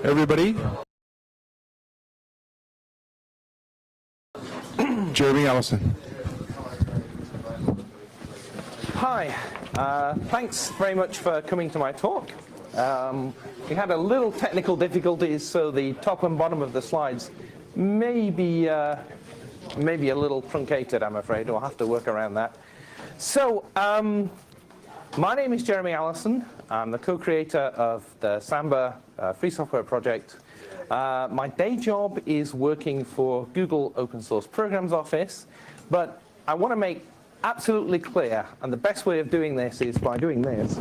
everybody. Jeremy Allison. Hi, thanks very much for coming to my talk. We had a little technical difficulties, so the top and bottom of the slides may be a little truncated, I'm afraid. We'll have to work around that. So, my name is Jeremy Allison. I'm the co-creator of the Samba free software project. My day job is working for Google Open Source Programs Office, but I want to make absolutely clear, and the best way of doing this is by doing this.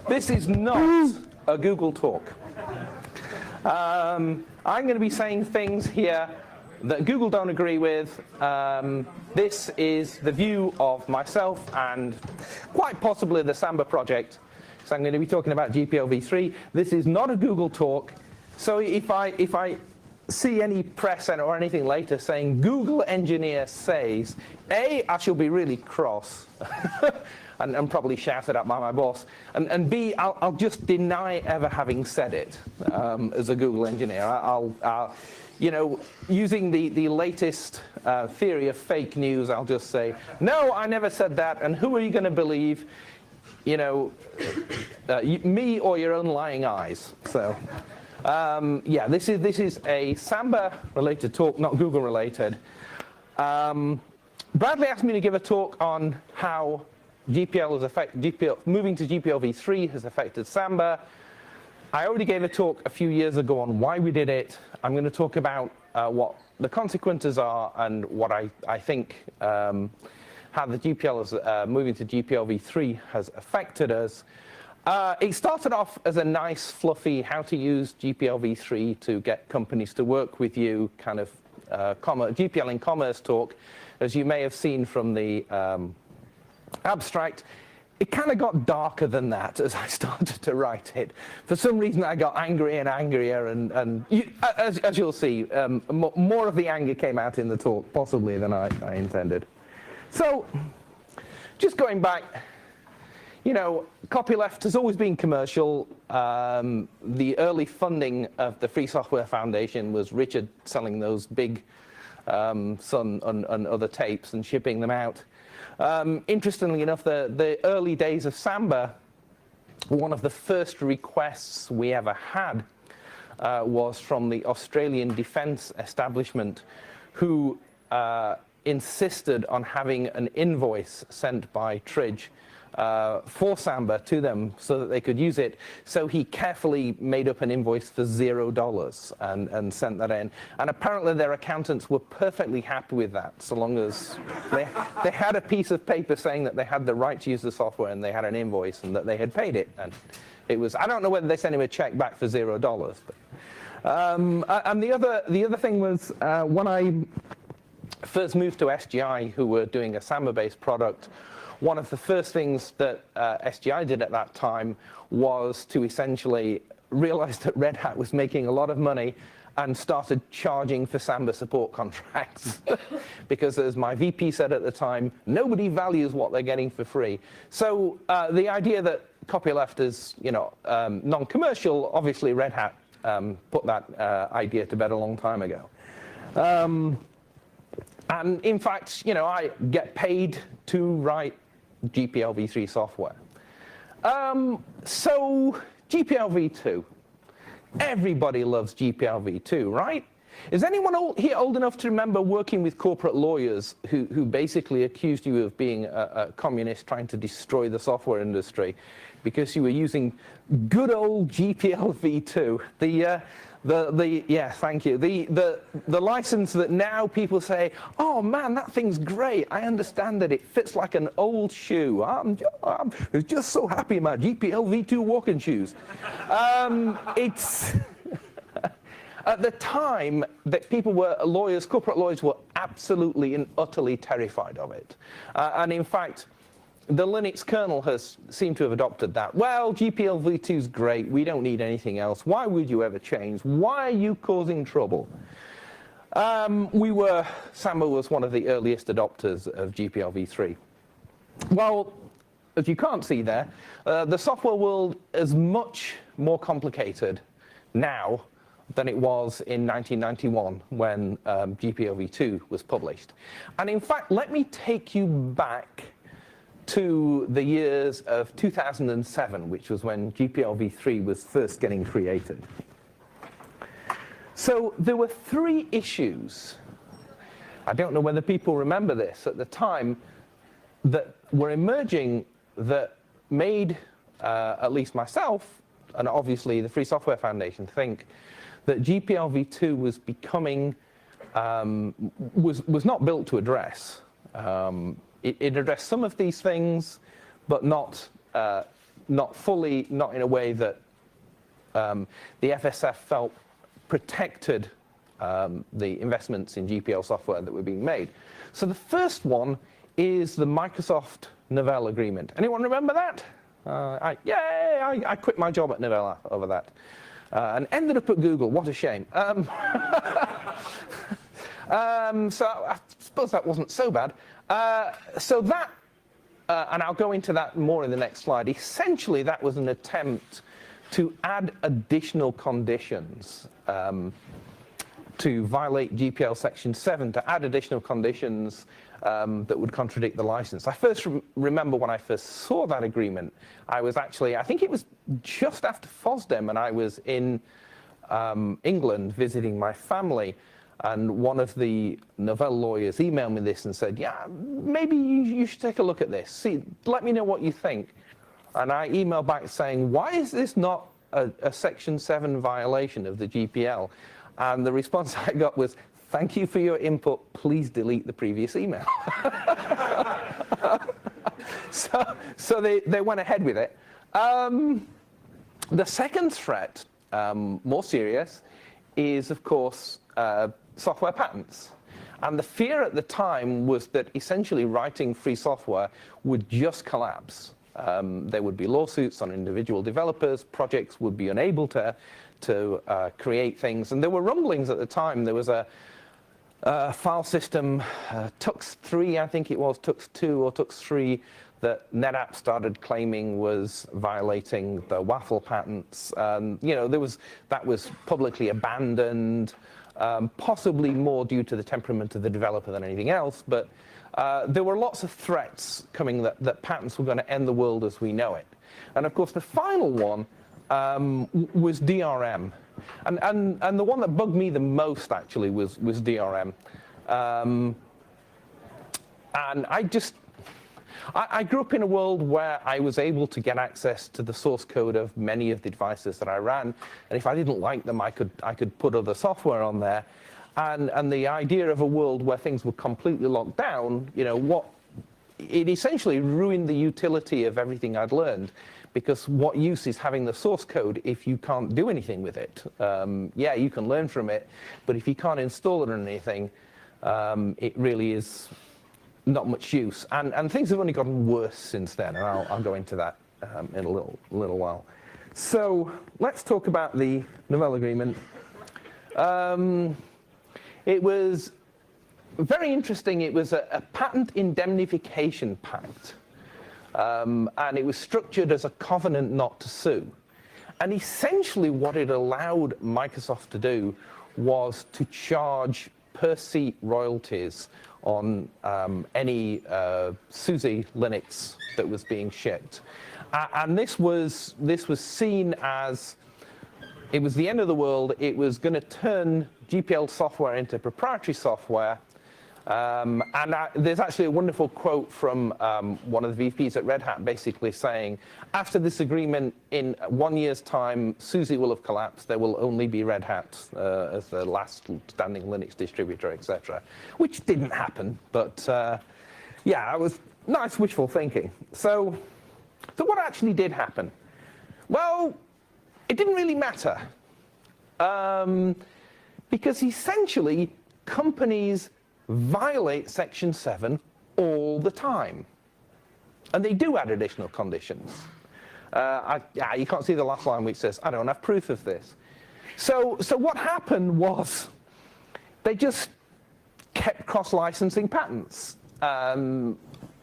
This is not a Google talk. I'm going to be saying things here that Google don't agree with. This is the view of myself and quite possibly the Samba project. So I'm going to be talking about GPLv3. This is not a Google talk. So if I see any press or anything later saying Google engineer says, A, I shall be really cross and probably shouted at by my boss, and B, I'll just deny ever having said it as a Google engineer. I'll you know, using the latest theory of fake news, I'll just say, no, I never said that, and who are you going to believe? You know, me or your own lying eyes. So. Yeah, this is a Samba-related talk, not Google-related. Bradley asked me to give a talk on how moving to GPLv3 has affected Samba. I already gave a talk a few years ago on why we did it. I'm going to talk about what the consequences are and what I think how the moving to GPLv3 has affected us. It started off as a nice, fluffy, how to use GPLv3 to get companies to work with you kind of GPL in commerce talk. As you may have seen from the abstract, it kind of got darker than that as I started to write it. For some reason, I got angrier and angrier, and as you'll see, more of the anger came out in the talk, possibly, than I intended. So, just going back, you know, Copyleft has always been commercial. The early funding of the Free Software Foundation was Richard selling those big Sun and other tapes and shipping them out. Interestingly enough, the early days of Samba, one of the first requests we ever had was from the Australian defense establishment, who insisted on having an invoice sent by Tridge for Samba to them so that they could use it. So he carefully made up an invoice for $0 and sent that in. And apparently their accountants were perfectly happy with that, so long as they had a piece of paper saying that they had the right to use the software and they had an invoice and that they had paid it. And it was, I don't know whether they sent him a check back for $0. But, and the other thing was when I first moved to SGI, who were doing a Samba-based product, one of the first things that SGI did at that time was to essentially realize that Red Hat was making a lot of money and started charging for Samba support contracts. Because as my VP said at the time, nobody values what they're getting for free. So the idea that Copyleft is, you know, non-commercial, obviously Red Hat put that idea to bed a long time ago. And in fact, you know, I get paid to write GPLv3 software. So GPLv2. Everybody loves GPLv2, right? Is anyone here old enough to remember working with corporate lawyers who basically accused you of being a communist trying to destroy the software industry because you were using good old GPLv2? Yeah, thank you. The license that now people say, oh man, that thing's great. I understand that it fits like an old shoe. I'm just so happy about GPLv2 walking shoes. It's at the time that corporate lawyers were absolutely and utterly terrified of it. And in fact, the Linux kernel has seemed to have adopted that. Well, GPLv2 is great. We don't need anything else. Why would you ever change? Why are you causing trouble? Samba was one of the earliest adopters of GPLv3. Well, as you can't see there, the software world is much more complicated now than it was in 1991 when GPLv2 was published. And in fact, let me take you back to the years of 2007, which was when GPLv3 was first getting created. So there were 3 issues, I don't know whether people remember this, at the time, that were emerging that made at least myself, and obviously the Free Software Foundation, think that GPLv2 was becoming, was not built to address. It addressed some of these things, but not fully, not in a way that the FSF felt protected the investments in GPL software that were being made. So the first one is the Microsoft Novell agreement. Anyone remember that? I quit my job at Novell over that. And ended up at Google. What a shame. So I suppose that wasn't so bad. So that, and I'll go into that more in the next slide, essentially that was an attempt to add additional conditions to violate GPL Section 7, to add additional conditions that would contradict the license. I first remember when I first saw that agreement, I was actually, I think it was just after FOSDEM, and I was in England visiting my family, and one of the Novell lawyers emailed me this and said, yeah, maybe you should take a look at this. See, let me know what you think. And I emailed back saying, why is this not a Section 7 violation of the GPL? And the response I got was, thank you for your input, please delete the previous email. So they went ahead with it. The second threat, more serious, is of course software patents. And the fear at the time was that essentially writing free software would just collapse. There would be lawsuits on individual developers, projects would be unable to create things. And there were rumblings at the time. There was a file system, Tux3, I think it was, Tux2 or Tux3, that NetApp started claiming was violating the Waffle patents. You know, that was publicly abandoned, possibly more due to the temperament of the developer than anything else. But there were lots of threats coming that patents were going to end the world as we know it. And of course, the final one was DRM. And the one that bugged me the most, actually, was DRM. And I grew up in a world where I was able to get access to the source code of many of the devices that I ran. And if I didn't like them, I could put other software on there. And the idea of a world where things were completely locked down, you know, it essentially ruined the utility of everything I'd learned. Because what use is having the source code if you can't do anything with it? Yeah, you can learn from it, but if you can't install it or anything, it really is not much use. And things have only gotten worse since then, and I'll go into that in a little while. So let's talk about the Novell agreement. It was very interesting. It was a patent indemnification pact. And it was structured as a covenant not to sue. And essentially what it allowed Microsoft to do was to charge per seat royalties on any SUSE Linux that was being shipped. And this was seen as, it was the end of the world. It was going to turn GPL software into proprietary software. There's actually a wonderful quote from one of the VPs at Red Hat basically saying, after this agreement, in 1 year's time, SUSE will have collapsed. There will only be Red Hat as the last standing Linux distributor, etc. Which didn't happen, but yeah, it was nice wishful thinking. So what actually did happen? Well, it didn't really matter. Because essentially, companies violate Section 7 all the time. And they do add additional conditions. You can't see the last line which says, I don't have proof of this. So what happened was they just kept cross-licensing patents.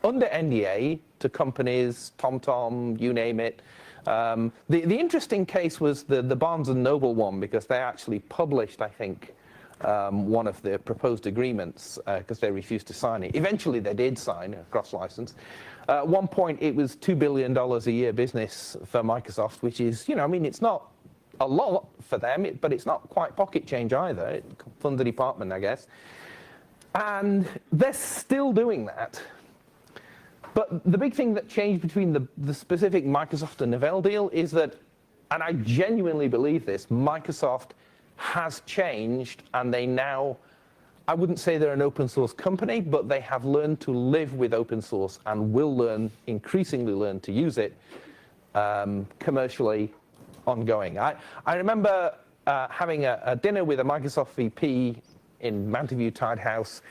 under NDA to companies, TomTom, you name it. The interesting case was the Barnes & Noble one, because they actually published, I think, one of the proposed agreements because they refused to sign it. Eventually, they did sign a cross-license. At one point, it was $2 billion a year business for Microsoft, which is, I mean, it's not a lot for them, but it's not quite pocket change either. It funds the department, I guess. And they're still doing that. But the big thing that changed between the specific Microsoft and Novell deal is that, and I genuinely believe this, Microsoft has changed, and they now, I wouldn't say they're an open source company, but they have learned to live with open source and will increasingly learn to use it commercially ongoing. I remember having a dinner with a Microsoft VP in Mountain View Tide House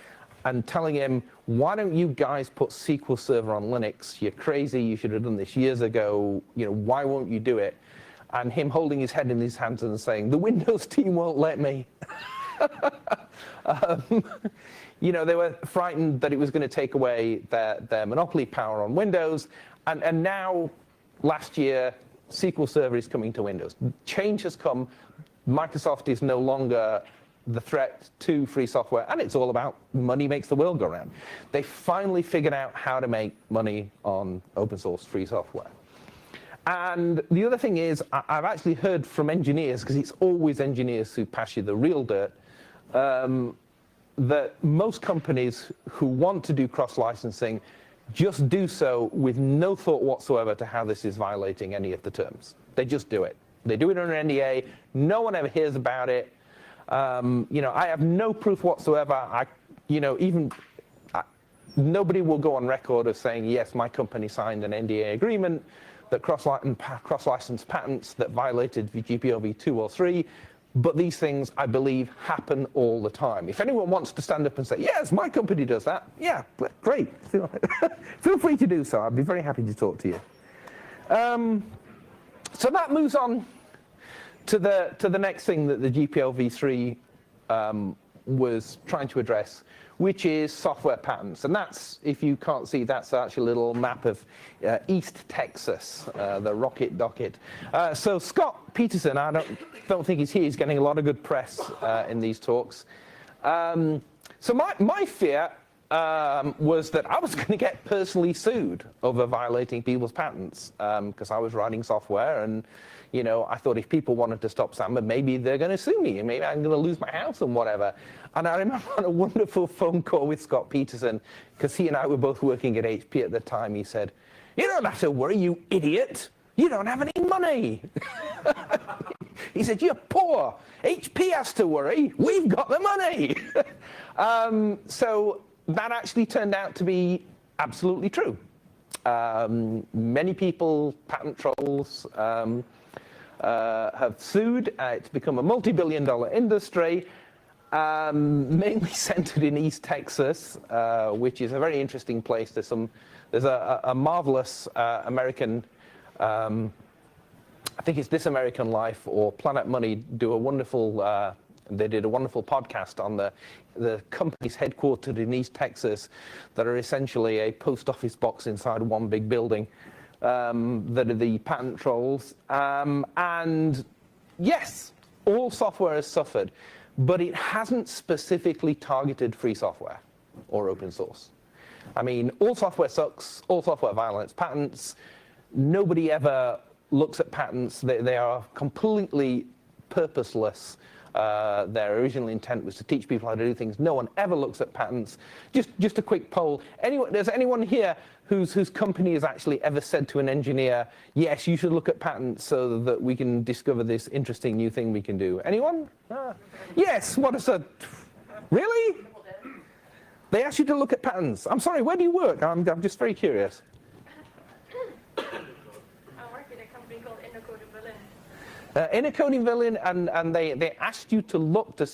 and telling him, why don't you guys put SQL Server on Linux? You're crazy, you should have done this years ago, why won't you do it? And him holding his head in his hands and saying, the Windows team won't let me. They were frightened that it was going to take away their monopoly power on Windows. And now, last year, SQL Server is coming to Windows. Change has come. Microsoft is no longer the threat to free software, and it's all about money makes the world go round. They finally figured out how to make money on open source free software. And the other thing is, I've actually heard from engineers, because it's always engineers who pass you the real dirt, that most companies who want to do cross-licensing just do so with no thought whatsoever to how this is violating any of the terms. They just do it. They do it under NDA. No one ever hears about it. I have no proof whatsoever. Nobody will go on record as saying, yes, my company signed an NDA agreement that cross-licensed patents that violated GPLv2 or 3, but these things, I believe, happen all the time. If anyone wants to stand up and say, yes, my company does that, yeah, great. Feel free to do so. I'd be very happy to talk to you. So that moves on to the next thing that the GPLv3 was trying to address, which is software patents. And that's, if you can't see, that's actually a little map of East Texas, the rocket docket. So Scott Peterson, I don't think he's here. He's getting a lot of good press in these talks. So my fear was that I was going to get personally sued over violating people's patents because I was writing software, and I thought if people wanted to stop Samba, maybe they're going to sue me, and maybe I'm going to lose my house and whatever. And I remember on a wonderful phone call with Scott Peterson, because he and I were both working at HP at the time, he said, "You don't have to worry, you idiot. You don't have any money." He said, "You're poor. HP has to worry. We've got the money." So that actually turned out to be absolutely true. Many people, patent trolls, have sued. It's become a multi-billion-dollar industry, mainly centered in East Texas, which is a very interesting place. There's a marvelous American, I think it's This American Life or Planet Money, do a wonderful, they did a wonderful podcast on the companies headquartered in East Texas that are essentially a post office box inside one big building, that are the patent trolls. And yes, all software has suffered, but it hasn't specifically targeted free software or open source. I mean, all software sucks, all software violates patents. Nobody ever looks at patents. They are completely purposeless. Their original intent was to teach people how to do things. No one ever looks at patents. Just a quick poll. Does anyone here whose company has actually ever said to an engineer, yes, you should look at patents so that we can discover this interesting new thing we can do? Anyone? Yes, what is that? Really? They asked you to look at patents. I'm sorry, where do you work? I'm just very curious. I work in a company called Coding Villain, and they asked you to look to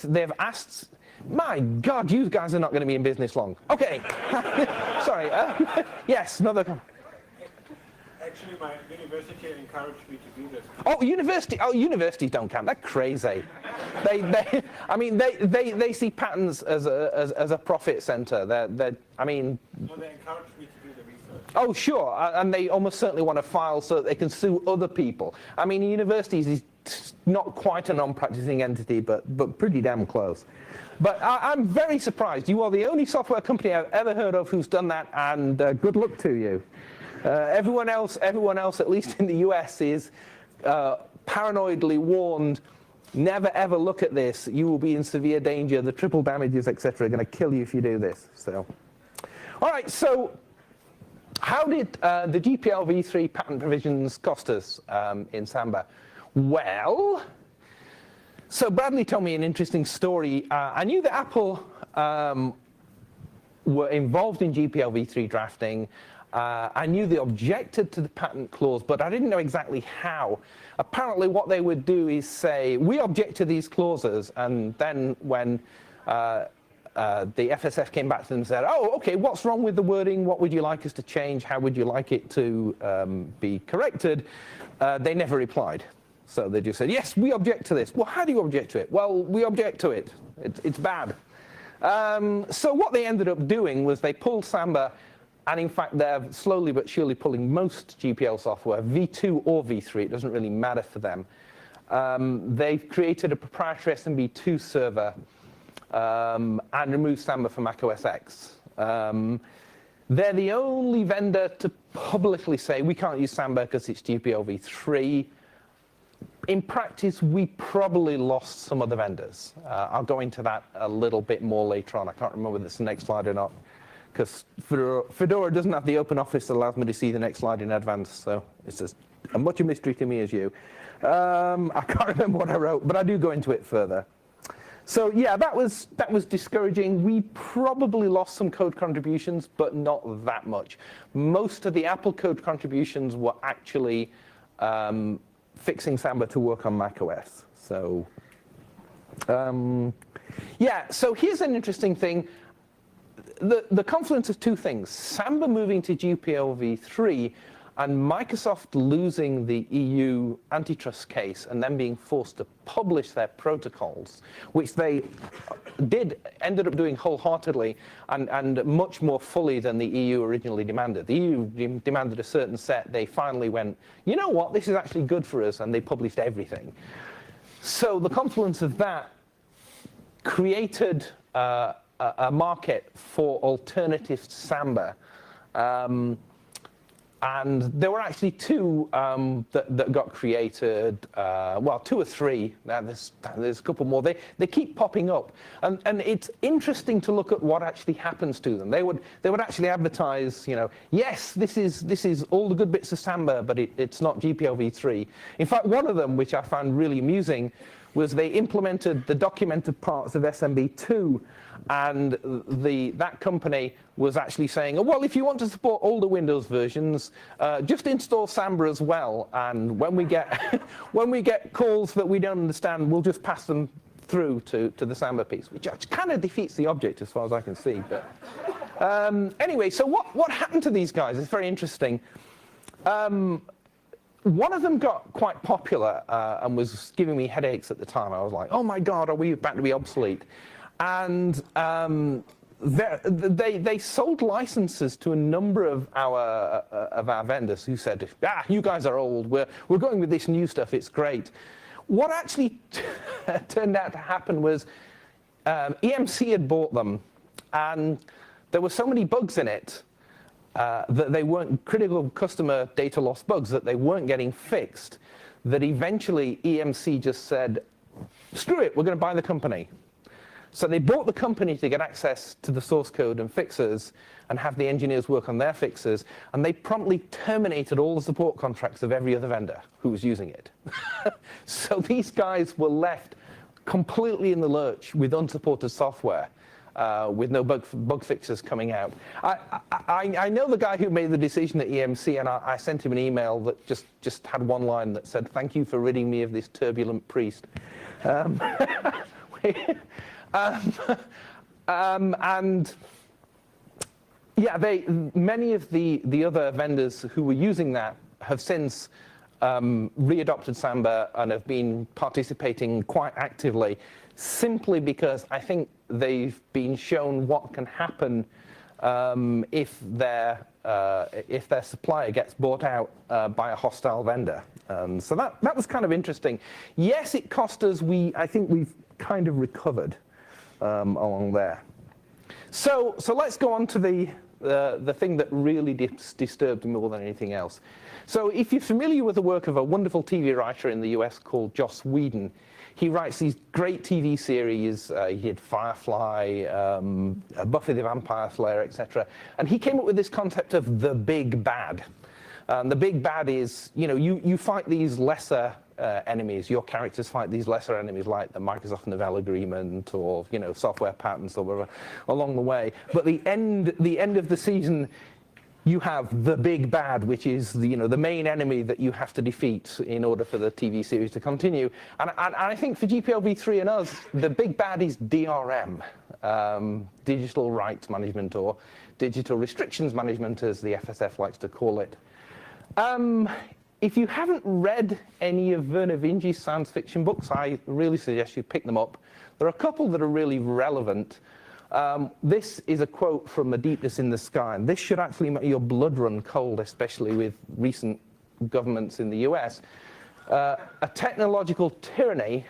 they've asked. My God, you guys are not going to be in business long. Okay, sorry. Yes, another. Actually, my university encouraged me to do this. Universities don't count. They're crazy. I mean, they see patents as a profit center. I mean. No, they encouraged me to do the research. Oh, sure, and they almost certainly want to file so that they can sue other people. I mean, universities is not quite a non-practicing entity, but pretty damn close. But I'm very surprised. You are the only software company I've ever heard of who's done that, and good luck to you. Everyone else, at least in the US, is paranoidly warned, never ever look at this. You will be in severe danger. The triple damages, etc., are going to kill you if you do this. So, all right. So, how did the GPLv3 patent provisions cost us in Samba? Well, so Bradley told me an interesting story. I knew that Apple were involved in GPLv3 drafting. I knew they objected to the patent clause, but I didn't know exactly how. Apparently what they would do is say, we object to these clauses, and then when the FSF came back to them and said, oh, okay, what's wrong with the wording? What would you like us to change? How would you like it to be corrected? They never replied. So they just said, yes, we object to this. Well, how do you object to it? Well, we object to it. It's bad. So what they ended up doing was they pulled Samba. And in fact, they're slowly but surely pulling most GPL software, V2 or V3, it doesn't really matter for them. They've created a proprietary SMB2 server and removed Samba from Mac OS X. They're the only vendor to publicly say, we can't use Samba because it's GPLv3. In practice, we probably lost some other vendors. I'll go into that a little bit more later on. I can't remember whether it's the next slide or not, because Fedora doesn't have the open office that allows me to see the next slide in advance, so it's as much a mystery to me as you. I can't remember what I wrote, but I do go into it further. So yeah, that was discouraging. We probably lost some code contributions, but not that much. Most of the Apple code contributions were actually fixing Samba to work on macOS. So yeah, so here's an interesting thing. The confluence of two things, Samba moving to GPLv3 and Microsoft losing the EU antitrust case and then being forced to publish their protocols, which they ended up doing wholeheartedly and much more fully than the EU originally demanded. The EU demanded a certain set. They finally went, you know what, this is actually good for us, and they published everything. So the confluence of that created a market for alternative Samba. And there were actually two that got created, well, two or three. Now there's a couple more. They keep popping up, and it's interesting to look at what actually happens to them. They would actually advertise, you know, yes, this is all the good bits of Samba, but it's not GPLv3. In fact, one of them, which I found really amusing, was they implemented the documented parts of SMB2, and that company was actually saying, oh, well, if you want to support older Windows versions, just install Samba as well, and when we get calls that we don't understand, we'll just pass them through to the Samba piece, which kind of defeats the object as far as I can see. But anyway, so what happened to these guys? It's very interesting. One of them got quite popular and was giving me headaches at the time. I was like, oh my God, are we about to be obsolete? And they sold licenses to a number of our vendors who said, you guys are old, we're going with this new stuff, it's great. What actually turned out to happen was EMC had bought them, and there were so many bugs in it that they weren't critical customer data loss bugs, that they weren't getting fixed, that eventually EMC just said, screw it, we're going to buy the company. So they bought the company to get access to the source code and fixes and have the engineers work on their fixes, and they promptly terminated all the support contracts of every other vendor who was using it. So these guys were left completely in the lurch with unsupported software. With no bug fixes coming out. I know the guy who made the decision at EMC, and I sent him an email that just had one line that said, thank you for ridding me of this turbulent priest. And yeah, many of the other vendors who were using that have since readopted Samba and have been participating quite actively, simply because I think they've been shown what can happen if their supplier gets bought out by a hostile vendor. So that was kind of interesting. Yes, it cost us. I think we've kind of recovered along there. So let's go on to the thing that really disturbed me more than anything else. So if you're familiar with the work of a wonderful TV writer in the US called Joss Whedon, he writes these great TV series. He did Firefly, Buffy the Vampire Slayer, etc. And he came up with this concept of the big bad. The big bad is, you fight these lesser enemies. Your characters fight these lesser enemies like the Microsoft Novell Agreement or, software patents or whatever along the way. But the end of the season, you have the big bad, which is the main enemy that you have to defeat in order for the TV series to continue. And I think for GPLv3 and us, the big bad is DRM, digital rights management, or digital restrictions management, as the FSF likes to call it. If you haven't read any of Vernor Vinge's science fiction books, I really suggest you pick them up. There are a couple that are really relevant. This is a quote from A Deepness in the Sky, and this should actually make your blood run cold, especially with recent governments in the US. A technological tyranny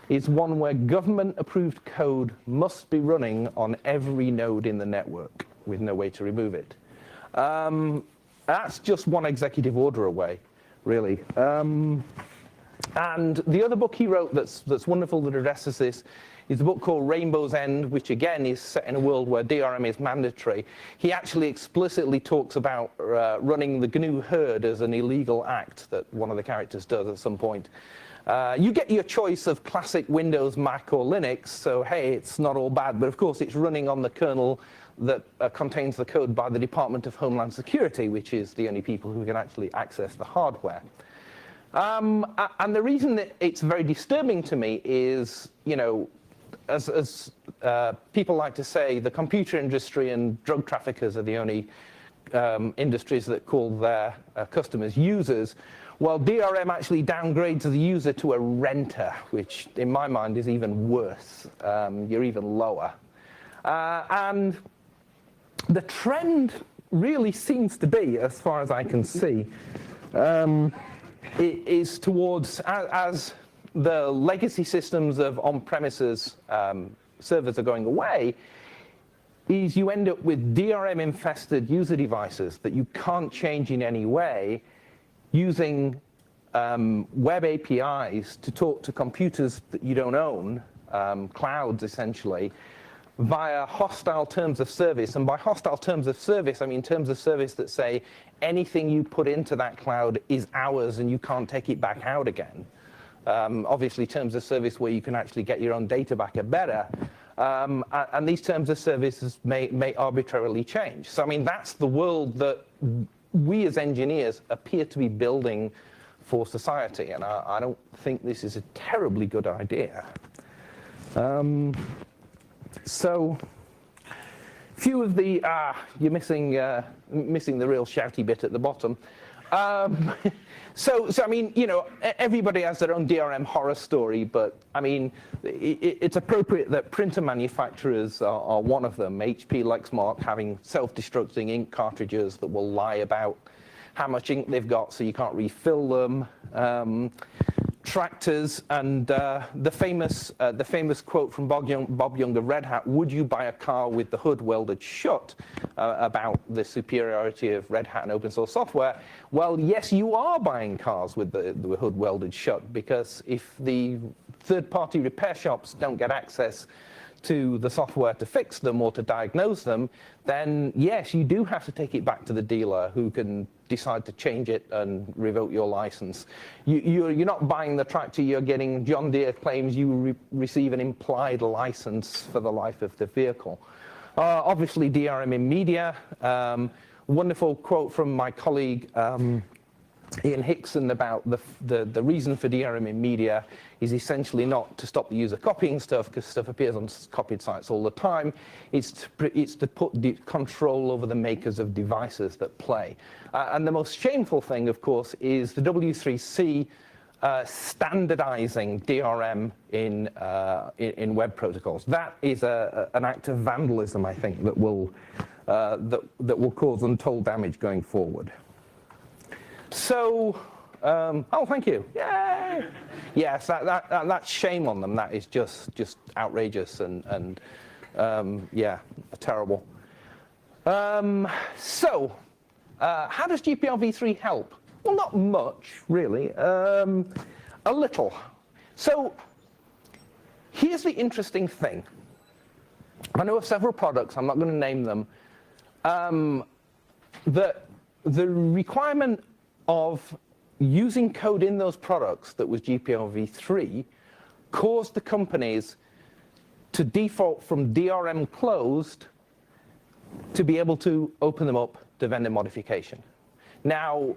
is one where government-approved code must be running on every node in the network with no way to remove it. That's just one executive order away, really. And the other book he wrote that's wonderful that addresses this is a book called Rainbow's End, which again is set in a world where DRM is mandatory. He actually explicitly talks about running the GNU herd as an illegal act that one of the characters does at some point. You get your choice of classic Windows, Mac, or Linux, so hey, it's not all bad, but of course it's running on the kernel that contains the code by the Department of Homeland Security, which is the only people who can actually access the hardware. And the reason that it's very disturbing to me is, as people like to say, the computer industry and drug traffickers are the only industries that call their customers users. Well, DRM actually downgrades the user to a renter, which in my mind is even worse. You're even lower. And the trend really seems to be, as far as I can see, it is towards, as the legacy systems of on-premises servers are going away, is you end up with DRM-infested user devices that you can't change in any way, using web APIs to talk to computers that you don't own, clouds essentially, via hostile terms of service. And by hostile terms of service, I mean terms of service that say anything you put into that cloud is ours and you can't take it back out again. Obviously, terms of service where you can actually get your own data back are better. And these terms of services may arbitrarily change. So, I mean, that's the world that we as engineers appear to be building for society. And I don't think this is a terribly good idea. So, few of the, you're missing the real shouty bit at the bottom. So I mean, everybody has their own DRM horror story, but I mean, it's appropriate that printer manufacturers are one of them. HP, Lexmark having self-destructing ink cartridges that will lie about how much ink they've got so you can't refill them. Tractors and the famous quote from Bob Young of Red Hat: "Would you buy a car with the hood welded shut?" About the superiority of Red Hat and open source software. Well, yes, you are buying cars with the hood welded shut, because if the third-party repair shops don't get access to the software to fix them or to diagnose them, then yes, you do have to take it back to the dealer, who can decide to change it and revoke your license. You're not buying the tractor, you're getting, John Deere claims you receive an implied license for the life of the vehicle. Obviously, DRM in media. Wonderful quote from my colleague, Ian Hickson about the reason for DRM in media is essentially not to stop the user copying stuff, because stuff appears on copied sites all the time. It's to put control over the makers of devices that play. And the most shameful thing, of course, is the W3C standardizing DRM in web protocols. That is an act of vandalism, I think, that will cause untold damage going forward. So, oh, thank you. Yay! Yes, that's shame on them. That is just outrageous and yeah, terrible. So, how does GPLv3 help? Well, not much, really. A little. So, here's the interesting thing. I know of several products, I'm not going to name them, that the requirement of using code in those products that was GPLv3 caused the companies to default from DRM closed to be able to open them up to vendor modification. Now,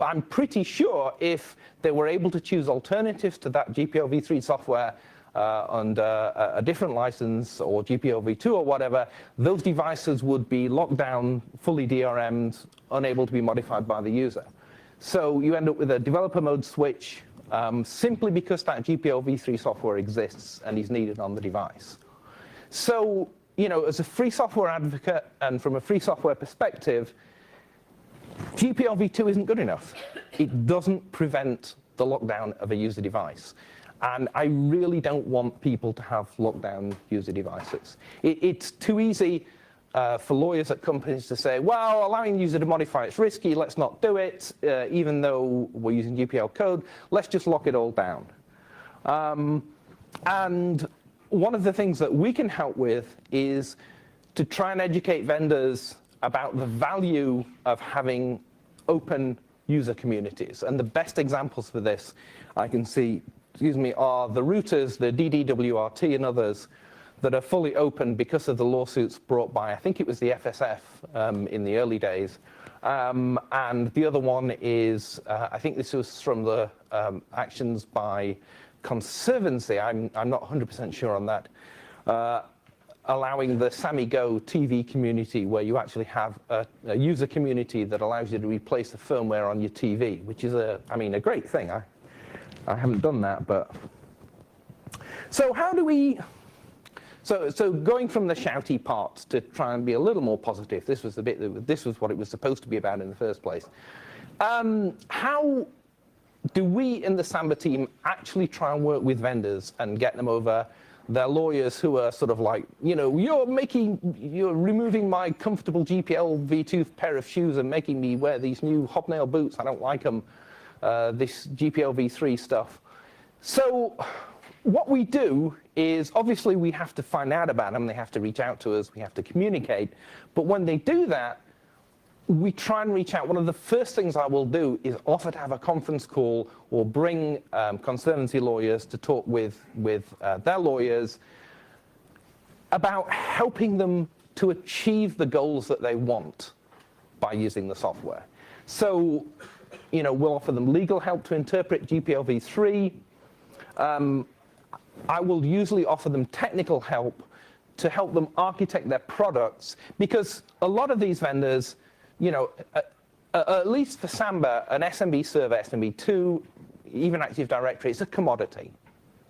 I'm pretty sure if they were able to choose alternatives to that GPLv3 software under a different license or GPLv2 or whatever, those devices would be locked down, fully DRM'd, unable to be modified by the user. So you end up with a developer mode switch simply because that GPLv3 software exists and is needed on the device. So, you know, as a free software advocate and from a free software perspective, GPLv2 isn't good enough. It doesn't prevent the lockdown of a user device. And I really don't want people to have lockdown user devices. It's too easy for lawyers at companies to say, well, allowing the user to modify it's risky, let's not do it, even though we're using GPL code, let's just lock it all down. And one of the things that we can help with is to try and educate vendors about the value of having open user communities. And the best examples for this I can see, are the routers, the DDWRT and others that are fully open because of the lawsuits brought by, I think it was the FSF in the early days. And the other one is, I think this was from the actions by Conservancy, I'm not 100% sure on that, allowing the Sammy Go TV community where you actually have a user community that allows you to replace the firmware on your TV, which is a great thing. I haven't done that, but. So how do we, so going from the shouty parts to try and be a little more positive, this was what it was supposed to be about in the first place. How do we in the Samba team actually try and work with vendors and get them over their lawyers who are sort of like, you know, you're removing my comfortable GPLv2 pair of shoes and making me wear these new hobnail boots, I don't like them, this GPLv3 stuff. So what we do is, obviously we have to find out about them, they have to reach out to us, we have to communicate, but when they do that, we try and reach out. One of the first things I will do is offer to have a conference call or bring conservancy lawyers to talk with their lawyers about helping them to achieve the goals that they want by using the software. So, you know, we'll offer them legal help to interpret GPLv3. I will usually offer them technical help to help them architect their products, because a lot of these vendors, you know, at least for Samba, an SMB server, SMB2, even Active Directory, it's a commodity.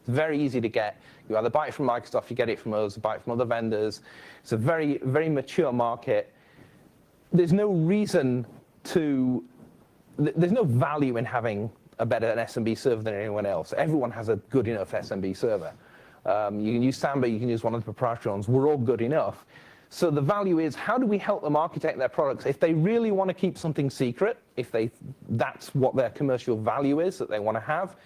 It's very easy to get. You either buy it from Microsoft, you get it from us, buy it from other vendors. It's a very, very mature market. There's no reason to, there's no value in having a better SMB server than anyone else. Everyone has a good enough SMB server. You can use Samba, you can use one of the proprietary ones. We're all good enough. So the value is, how do we help them architect their products? If they really want to keep something secret, if that's what their commercial value is that they want to have,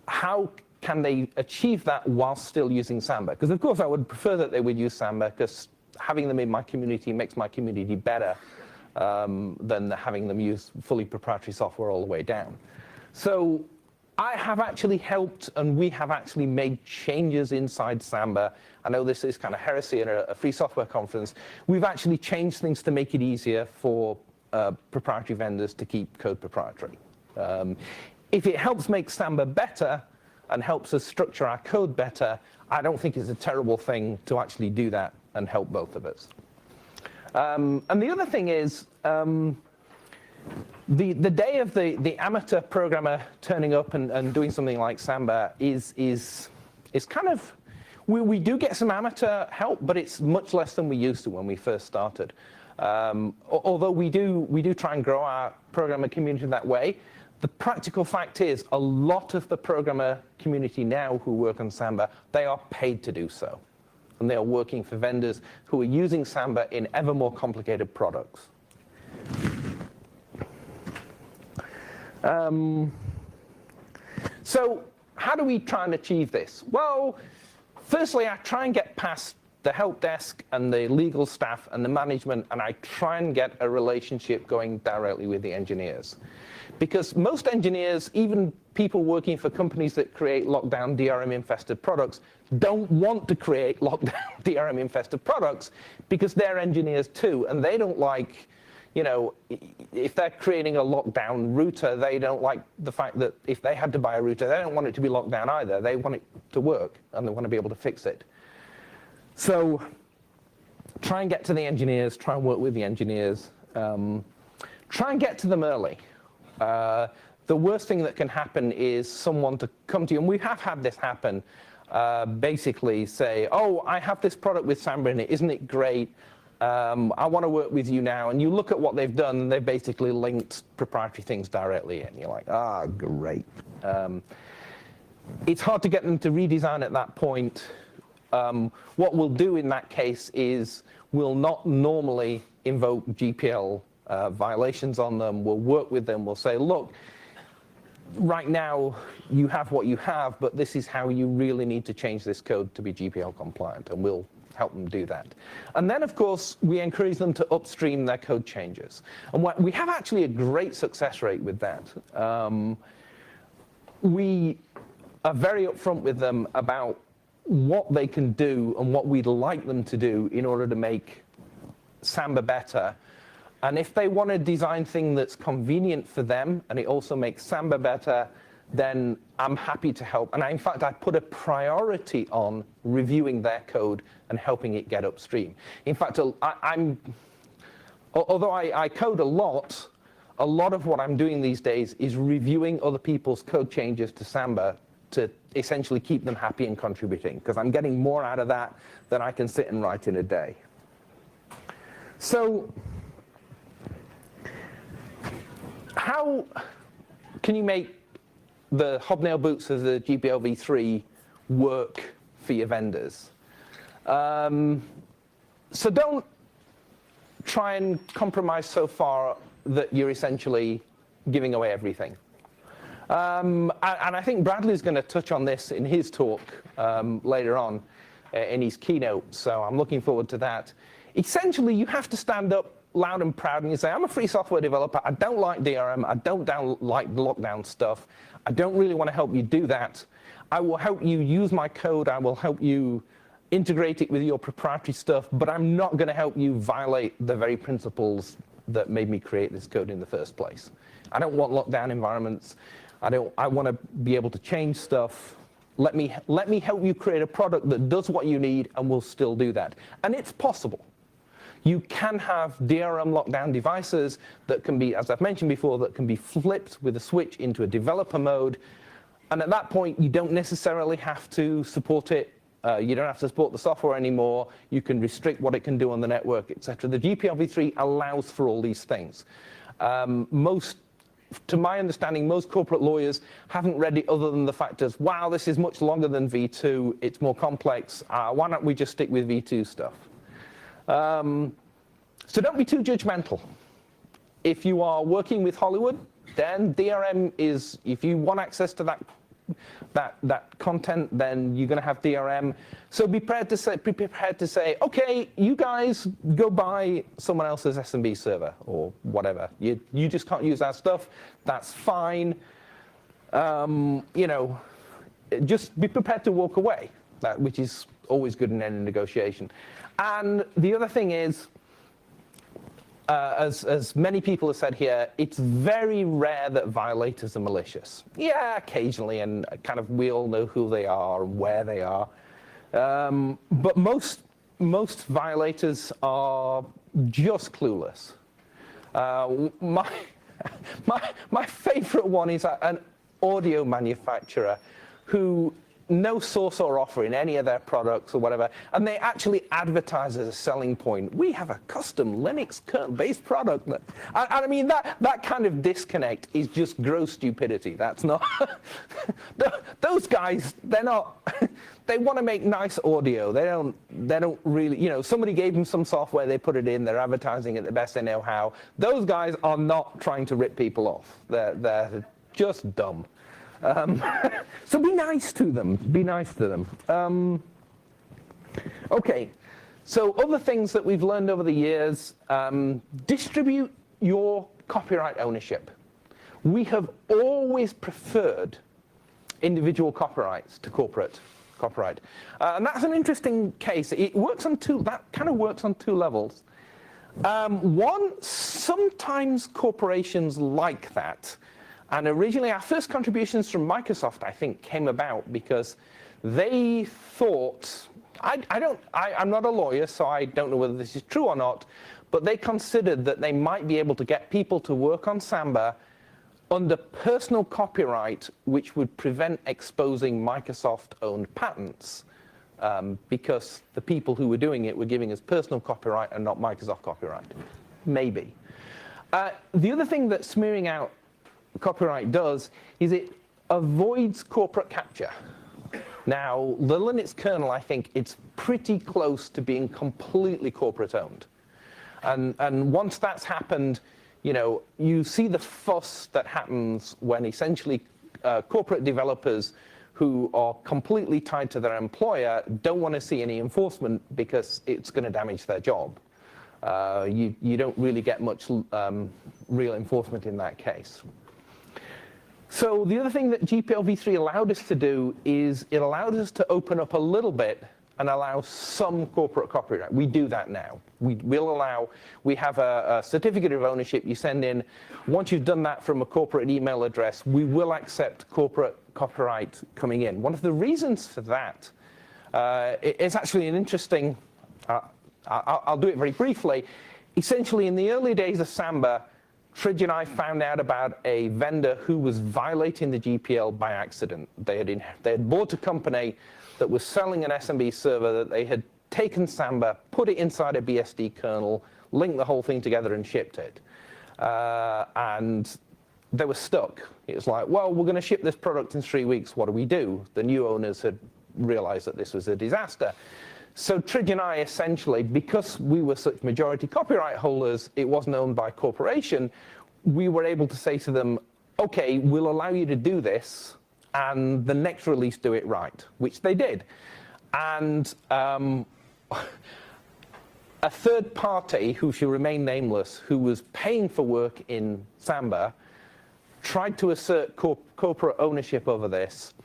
how can they achieve that while still using Samba? Because of course I would prefer that they would use Samba, because having them in my community makes my community better than having them use fully proprietary software all the way down. So I have actually helped, and we have actually made changes inside Samba. I know this is kind of heresy in a free software conference. We've actually changed things to make it easier for proprietary vendors to keep code proprietary. If it helps make Samba better and helps us structure our code better, I don't think it's a terrible thing to actually do that and help both of us. And the other thing is, the day of the amateur programmer turning up and doing something like Samba is kind of, we do get some amateur help, but it's much less than we used to when we first started. Although we do try and grow our programmer community that way, the practical fact is a lot of the programmer community now who work on Samba, they are paid to do so. And they are working for vendors who are using Samba in ever more complicated products. So how do we try and achieve this? Well, firstly, I try and get past the help desk and the legal staff and the management, and I try and get a relationship going directly with the engineers. Because most engineers, even people working for companies that create lockdown DRM-infested products, don't want to create lockdown DRM-infested products because they're engineers too, and they don't like, you know, if they're creating a lockdown router, they don't like the fact that if they had to buy a router, they don't want it to be locked down either. They want it to work, and they want to be able to fix it. So try and get to the engineers, try and work with the engineers, try and get to them early. The worst thing that can happen is someone to come to you, and we have had this happen, basically say, oh, I have this product with Samba in it, isn't it great? I want to work with you now. And you look at what they've done, and they've basically linked proprietary things directly in. You're like, ah, great. It's hard to get them to redesign at that point. What we'll do in that case is we'll not normally invoke GPL violations on them. We'll work with them. We'll say, look, right now you have what you have, but this is how you really need to change this code to be GPL compliant, and we'll help them do that. And then, of course, we encourage them to upstream their code changes. And we have actually a great success rate with that. We are very upfront with them about what they can do and what we'd like them to do in order to make Samba better. And if they want to design thing that's convenient for them and it also makes Samba better, then I'm happy to help. And in fact, I put a priority on reviewing their code and helping it get upstream. In fact, although I code a lot of what I'm doing these days is reviewing other people's code changes to Samba to essentially keep them happy and contributing, because I'm getting more out of that than I can sit and write in a day. So how can you make the hobnail boots of the GPLv3 work for your vendors? So don't try and compromise so far that you're essentially giving away everything. And I think Bradley's going to touch on this in his talk later on in his keynote, so I'm looking forward to that. Essentially, you have to stand up loud and proud and you say, I'm a free software developer, I don't like DRM, I don't like lockdown stuff, I don't really want to help you do that. I will help you use my code, I will help you integrate it with your proprietary stuff, but I'm not going to help you violate the very principles that made me create this code in the first place. I don't want lockdown environments. I want to be able to change stuff. Let me help you create a product that does what you need and will still do that. And it's possible. You can have DRM lockdown devices that can be, as I've mentioned before, that can be flipped with a switch into a developer mode. And at that point, you don't necessarily have to support it. You don't have to support the software anymore. You can restrict what it can do on the network, etc. The GPLv3 allows for all these things. To my understanding, most corporate lawyers haven't read it other than the fact of, wow, this is much longer than V2. It's more complex. Why don't we just stick with V2 stuff? So don't be too judgmental. If you are working with Hollywood, then DRM is, if you want access to that content, then you're going to have DRM. So be prepared to say, okay, you guys go buy someone else's SMB server or whatever. You just can't use that stuff. That's fine. You know, just be prepared to walk away, which is always good in any negotiation. And the other thing is, as many people have said here, it's very rare that violators are malicious. Yeah, occasionally, and kind of we all know who they are and where they are. But most violators are just clueless. My favorite one is an audio manufacturer who no source or offer in any of their products or whatever, and they actually advertise as a selling point. We have a custom Linux kernel-based product. I mean, that kind of disconnect is just gross stupidity. That's not... Those guys, they're not... They want to make nice audio. They don't really... You know, somebody gave them some software, they put it in, they're advertising it the best they know how. Those guys are not trying to rip people off. They're just dumb. So be nice to them. Be nice to them. Okay, so other things that we've learned over the years, distribute your copyright ownership. We have always preferred individual copyrights to corporate copyright. And that's an interesting case. It works on that kind of works on two levels. One, sometimes corporations like that. And originally, our first contributions from Microsoft, I think, came about because they thought, I'm not a lawyer, so I don't know whether this is true or not, but they considered that they might be able to get people to work on Samba under personal copyright, which would prevent exposing Microsoft-owned patents, because the people who were doing it were giving us personal copyright and not Microsoft copyright. Maybe. The other thing that smearing out copyright does is it avoids corporate capture. Now, the Linux kernel, I think, it's pretty close to being completely corporate owned. And once that's happened, you know, you see the fuss that happens when essentially corporate developers who are completely tied to their employer don't want to see any enforcement because it's going to damage their job. You don't really get much real enforcement in that case. So the other thing that GPLv3 allowed us to do is it allowed us to open up a little bit and allow some corporate copyright. We do that now. We have a certificate of ownership you send in. Once you've done that from a corporate email address, we will accept corporate copyright coming in. One of the reasons for that is actually an interesting, I'll do it very briefly. Essentially, in the early days of Samba, Tridge and I found out about a vendor who was violating the GPL by accident. They had bought a company that was selling an SMB server that they had taken Samba, put it inside a BSD kernel, linked the whole thing together and shipped it. And they were stuck. It was like, well, we're going to ship this product in 3 weeks. What do we do? The new owners had realized that this was a disaster. So Tridge and I essentially, because we were such majority copyright holders, it wasn't owned by a corporation, we were able to say to them, okay, we'll allow you to do this, and the next release do it right, which they did. And a third party, who should remain nameless, who was paying for work in Samba, tried to assert corporate ownership over this.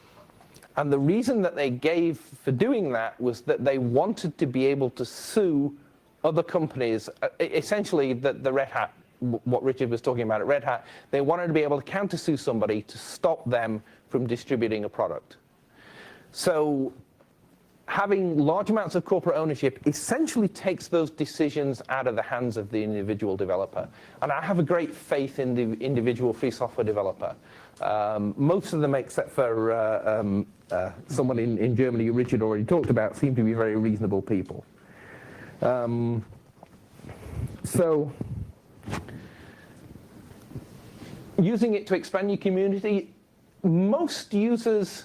And the reason that they gave for doing that was that they wanted to be able to sue other companies, essentially the Red Hat, what Richard was talking about at Red Hat, they wanted to be able to countersue somebody to stop them from distributing a product. So having large amounts of corporate ownership essentially takes those decisions out of the hands of the individual developer. And I have a great faith in the individual free software developer. Most of them, except for someone in Germany who Richard already talked about, seem to be very reasonable people. So using it to expand your community, most users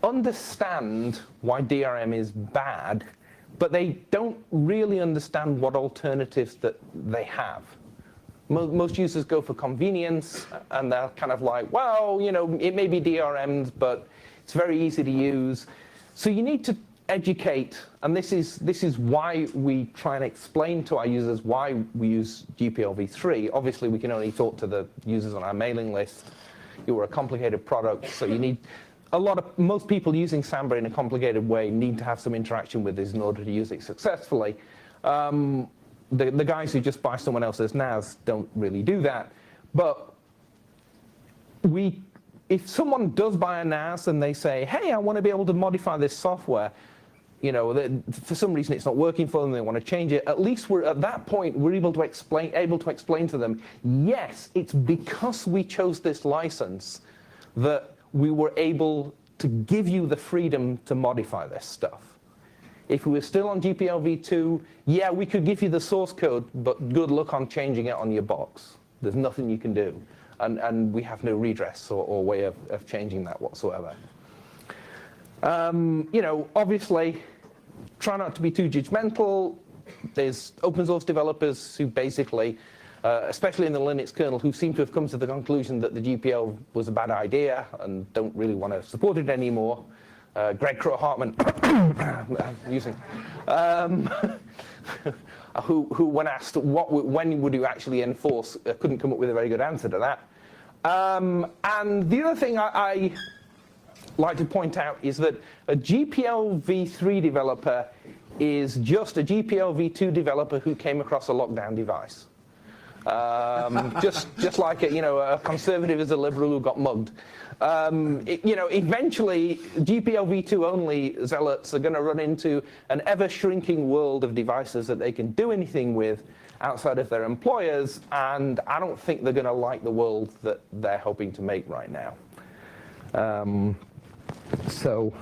understand why DRM is bad, but they don't really understand what alternatives that they have. Most users go for convenience, and they're kind of like, well, you know, it may be DRMs, but it's very easy to use. So you need to educate, and this is why we try and explain to our users why we use GPLv3. Obviously, we can only talk to the users on our mailing list. You're a complicated product, so you need most people using Samba in a complicated way need to have some interaction with this in order to use it successfully. the guys who just buy someone else's NAS don't really do that. But if someone does buy a NAS and they say, hey, I want to be able to modify this software, you know, for some reason it's not working for them, they want to change it, at least at that point, we're able to explain to them, yes, it's because we chose this license that we were able to give you the freedom to modify this stuff. If we were still on GPLv2, yeah, we could give you the source code, but good luck on changing it on your box. There's nothing you can do. And we have no redress or way of changing that whatsoever. You know, obviously, try not to be too judgmental. There's open source developers who basically, especially in the Linux kernel, who seem to have come to the conclusion that the GPL was a bad idea and don't really want to support it anymore. Greg Crow-Hartman, who when asked when would you actually enforce, couldn't come up with a very good answer to that. And the other thing I like to point out is that a GPLv3 developer is just a GPLv2 developer who came across a lockdown device. Just like a conservative is a liberal who got mugged. Eventually, GPLv2 only zealots are going to run into an ever-shrinking world of devices that they can do anything with outside of their employers, and I don't think they're going to like the world that they're hoping to make right now. So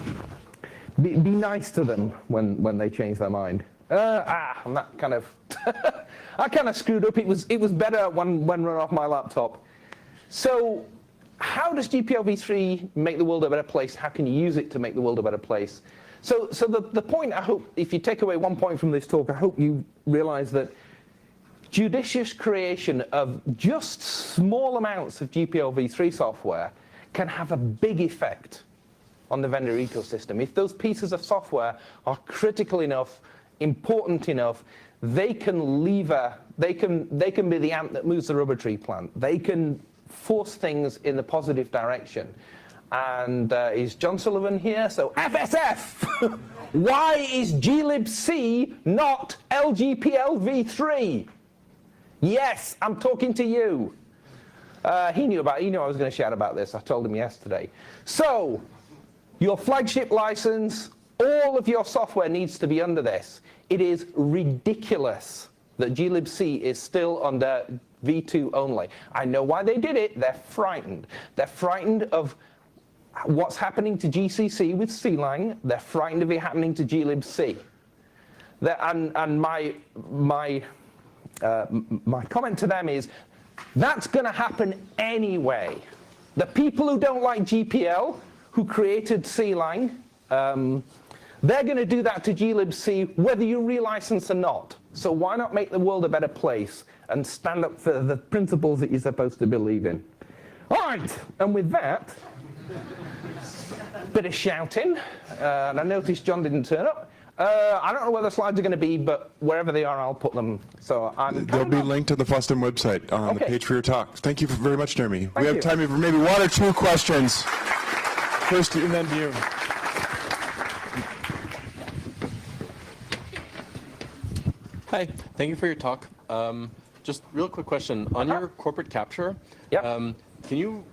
be nice to them when they change their mind. And that kind of I kind of screwed up. It was better when run off my laptop. So how does GPLv3 make the world a better place? How can you use it to make the world a better place? So the point, I hope, if you take away one point from this talk, I hope you realize that judicious creation of just small amounts of GPLv3 software can have a big effect on the vendor ecosystem. If those pieces of software are critical enough, important enough, they can they can be the ant that moves the rubber tree plant. They can force things in the positive direction. And is John Sullivan here? So FSF! Why is glibc not LGPLv3? Yes, I'm talking to you. He knew I was going to shout about this. I told him yesterday. So, your flagship license, all of your software needs to be under this. It is ridiculous that glibc is still under v2 only. I know why they did it. They're frightened. They're frightened of what's happening to GCC with CLang. They're frightened of it happening to glibc. And my comment to them is, that's going to happen anyway. The people who don't like GPL, who created CLang, they're going to do that to glibc whether you relicense or not. So why not make the world a better place and stand up for the principles that you're supposed to believe in? All right, and with that, bit of shouting, and I noticed John didn't turn up. I don't know where the slides are going to be, but wherever they are, I'll put them. So they'll be linked to the FOSDEM website on the page for your talk. Thank you very much, Jeremy. We have time for maybe one or two questions. First, and then to you. Hi, thank you for your talk. Just real quick question. On your corporate capture, can you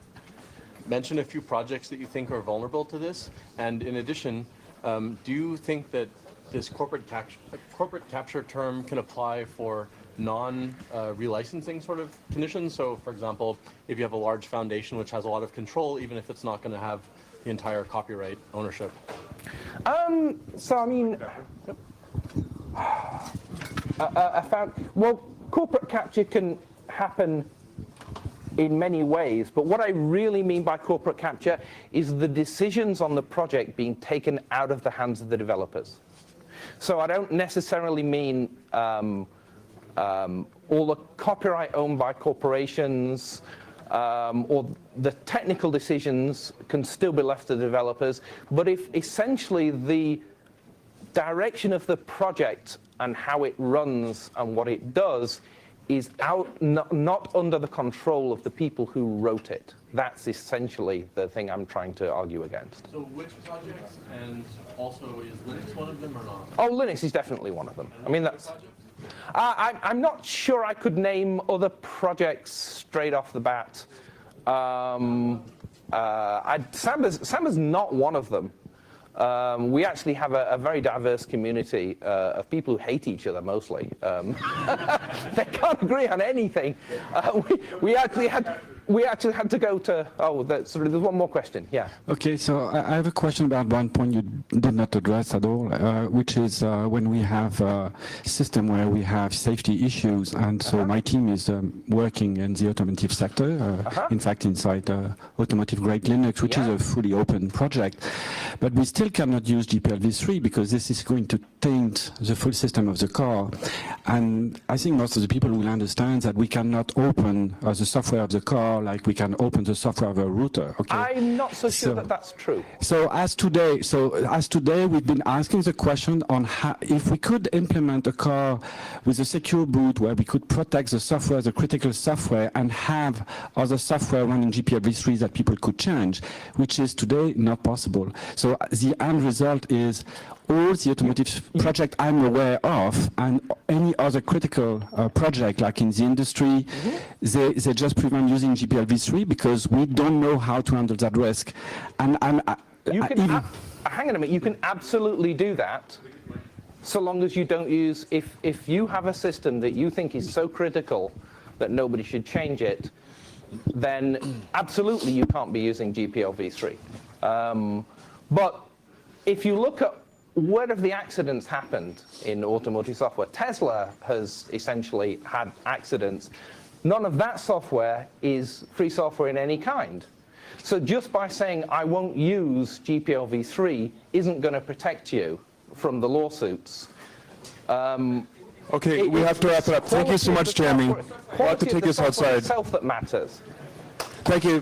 mention a few projects that you think are vulnerable to this? And in addition, do you think that this corporate capture term can apply for non-relicensing sort of conditions? So, for example, if you have a large foundation which has a lot of control, even if it's not going to have the entire copyright ownership. So, I mean, well, corporate capture can happen in many ways, but what I really mean by corporate capture is the decisions on the project being taken out of the hands of the developers. So I don't necessarily mean all the copyright owned by corporations, or the technical decisions can still be left to the developers, but if essentially the direction of the project and how it runs and what it does is not under the control of the people who wrote it. That's essentially the thing I'm trying to argue against. So which projects, and also is Linux one of them or not? Oh, Linux is definitely one of them. I mean, that's... I'm not sure I could name other projects straight off the bat. Samba's not one of them. We actually have a very diverse community of people who hate each other mostly. They can't agree on anything. We actually had to go to, sorry, there's one more question, yeah. Okay, so I have a question about one point you did not address at all, which is when we have a system where we have safety issues, and so my team is working in the automotive sector, in fact inside automotive grade Linux, which is a fully open project, but we still cannot use GPLv3 because this is going to taint the full system of the car, and I think most of the people will understand that we cannot open the software of the car like we can open the software of a router. Okay? I'm not so sure that that's true. So as today, we've been asking the question on how, if we could implement a car with a secure boot where we could protect the software, the critical software, and have other software running GPLv3 that people could change, which is today not possible. So the end result is all the automotive project I'm aware of and any other critical project like in the industry, they just prevent using GPLv3 because we don't know how to handle that risk. And hang on a minute, you can absolutely do that so long as you don't use, if you have a system that you think is so critical that nobody should change it, then absolutely you can't be using GPLv3. But if you look at where have the accidents happened in automotive software, Tesla has essentially had accidents. None of that software is free software in any kind. So just by saying I won't use GPLv3 isn't going to protect you from the lawsuits. Okay, we have to wrap it up. Thank you so much, Jeremy. We'll have to take this outside. Itself that matters. Thank you.